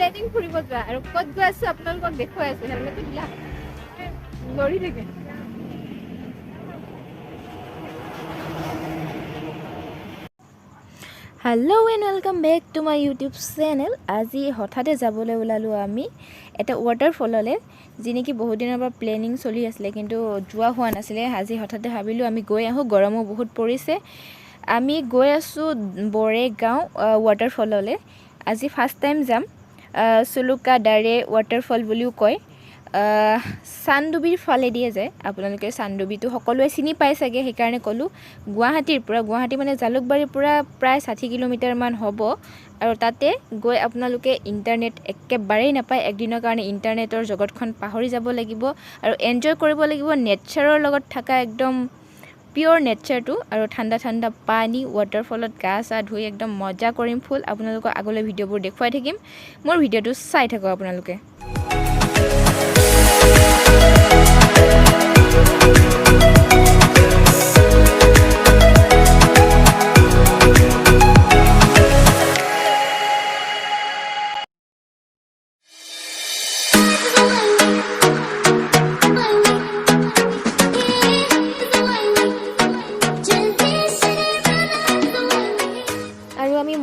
planning ফুৰিব যোৱা আৰু ক'ত গৈ আছো আপোনালোকক দেখুৱাই আছো হেলমেটটো দিলা লৰি থাকে hello' and welcome back to my YouTube channel আজি হঠাতে যাবলৈ ওলালো আমি এটা ৱাটাৰফললৈ যি নেকি বহুত দিনৰ পৰা প্লেনিং চলি আছিলে কিন্তু যোৱা হোৱা নাছিলে আজি হঠাতে ভাবিলোঁ আমি গৈ আহোঁ গৰমো বহুত পৰিছে আমি গৈ আছোঁ বৰেগাঁও ৱাটাৰফললৈ আজি ফাৰ্ষ্ট টাইম যাম Soloka Dore Waterfall বুলিও কয় চানডুবিৰ ফালে দিয়ে যায় আপোনালোকে চানডুবিটো সকলোৱে চিনি পায় চাগে সেইকাৰণে ক'লোঁ গুৱাহাটী মানে জালুকবাৰীৰ পৰা প্ৰায় 60 কিলোমিটাৰ মান হ'ব আৰু তাতে গৈ আপোনালোকে ইণ্টাৰনেট একেবাৰেই নাপায় একদিনৰ কাৰণে ইণ্টাৰনেটৰ জগতখন পাহৰি যাব লাগিব আৰু এনজয় কৰিব লাগিব নেচাৰৰ লগত থকা একদম পিয়ৰ নেচাৰটো আৰু ঠাণ্ডা ঠাণ্ডা পানী ৱাটাৰফলত গা চা ধুই একদম মজা কৰিম ফুল আপোনালোকক আগলৈ ভিডিঅ'বোৰ দেখুৱাই থাকিম মোৰ ভিডিঅ'টো চাই থাকক আপোনালোকে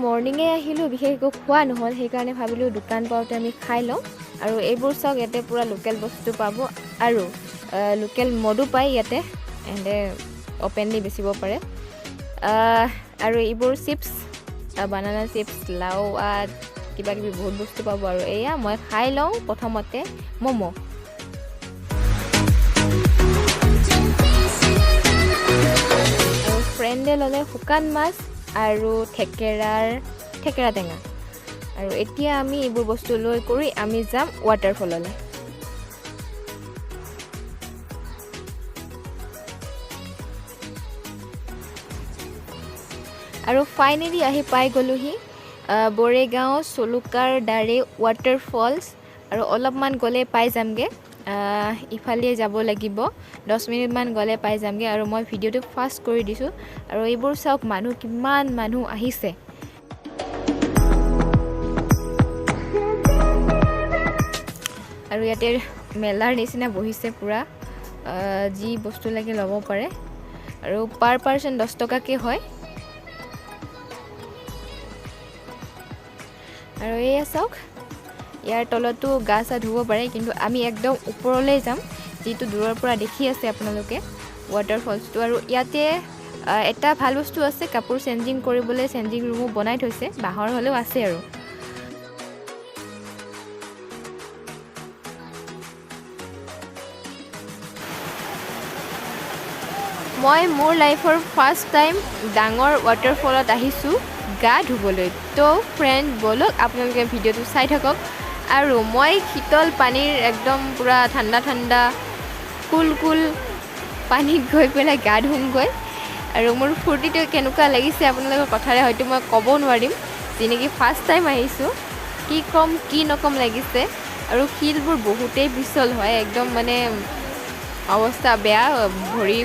মৰ্নিঙে আহিলোঁ বিশেষ একো খোৱা নহ'ল সেইকাৰণে ভাবিলোঁ দোকান পাওঁতে আমি খাই লওঁ আৰু এইবোৰ চাওক ইয়াতে পূৰা লোকেল বস্তু পাব আৰু লোকেল মদো পায় ইয়াতে এণ্ড অপেনলি বেচিব পাৰে আৰু এইবোৰ চিপছ বানানা চিপছ লাও কিবা কিবি বহুত বস্তু পাব আৰু এয়া মই খাই লওঁ প্ৰথমতে ম'ম' আৰু ফ্ৰেণ্ডে ল'লে শুকান মাছ আৰু থেকেৰা টেঙা আৰু এতিয়া আমি এইবোৰ বস্তু লৈ কৰি আমি যাম ৱাটাৰফললৈ আৰু ফাইনেলি আহি পাই গ'লোহি বৰেগাঁও Soloka Dore ৱাটাৰফলছ আৰু অলপমান গ'লে পাই যামগৈ ইফালে যাব লাগিব 10 মিনিটমান গ'লে পাই যামগৈ আৰু মই ভিডিঅ'টো ফাষ্ট কৰি দিছোঁ আৰু এইবোৰ চাওক মানুহ কিমান মানুহ আহিছে আৰু ইয়াতে মেলাৰ নিচিনা বহিছে পূৰা যি বস্তু লাগে ল'ব পাৰে আৰু পাৰ পাৰ্চন 10 টকাকৈ হয় আৰু এয়া চাওক ইয়াৰ তলতো গা চা ধুব পাৰে কিন্তু আমি একদম ওপৰলৈ যাম যিটো দূৰৰ পৰা দেখি আছে আপোনালোকে ৱাটাৰফলছটো আৰু ইয়াতে এটা ভাল বস্তু আছে কাপোৰ চেঞ্জিং কৰিবলৈ চেঞ্জিং ৰুমো বনাই থৈছে বাঁহৰ হ'লেও আছে আৰু মই মোৰ লাইফৰ ফাৰ্ষ্ট টাইম ডাঙৰ ৱাটাৰফলত আহিছোঁ গা ধুবলৈ তো ফ্ৰেণ্ড ব'লক আপোনালোকে ভিডিঅ'টো চাই থাকক আৰু মই শীতল পানীৰ একদম পূৰা ঠাণ্ডা ঠাণ্ডা কুল পানীত গৈ পেলাই গা ধুমগৈ আৰু মোৰ ফূৰ্তিটো কেনেকুৱা লাগিছে আপোনালোকৰ কথাৰে হয়তো মই ক'ব নোৱাৰিম যেনেকৈ ফাৰ্ষ্ট টাইম আহিছোঁ কি ক'ম কি নক'ম লাগিছে আৰু শিলবোৰ বহুতেই পিছল হয় একদম মানে অৱস্থা বেয়া ভৰি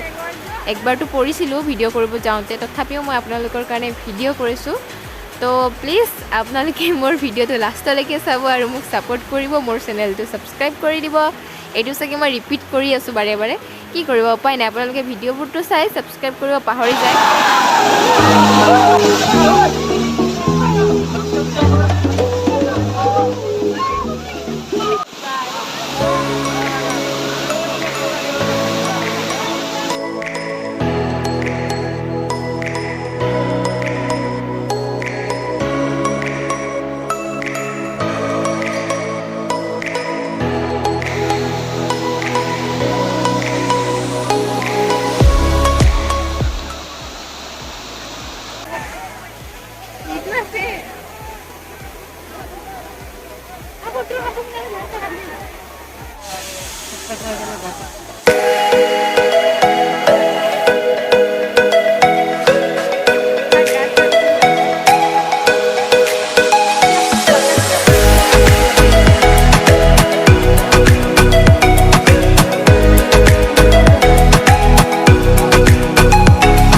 একবাৰটো পৰিছিলোঁ ভিডিঅ' কৰিব যাওঁতে তথাপিও মই আপোনালোকৰ কাৰণে ভিডিঅ' কৰিছোঁ তো প্লিজ আপোনালোকে মোৰ ভিডিঅ'টো লাষ্টলৈকে চাব আৰু মোক ছাপোৰ্ট কৰিব মোৰ চেনেলটো ছাবস্ক্ৰাইব কৰি দিব এইটো চাগে মই ৰিপিট কৰি আছোঁ বাৰে বাৰে কি কৰিব উপায় নাই আপোনালোকে ভিডিঅ'বোৰটো চাই ছাবস্ক্ৰাইব কৰিব পাহৰি যায়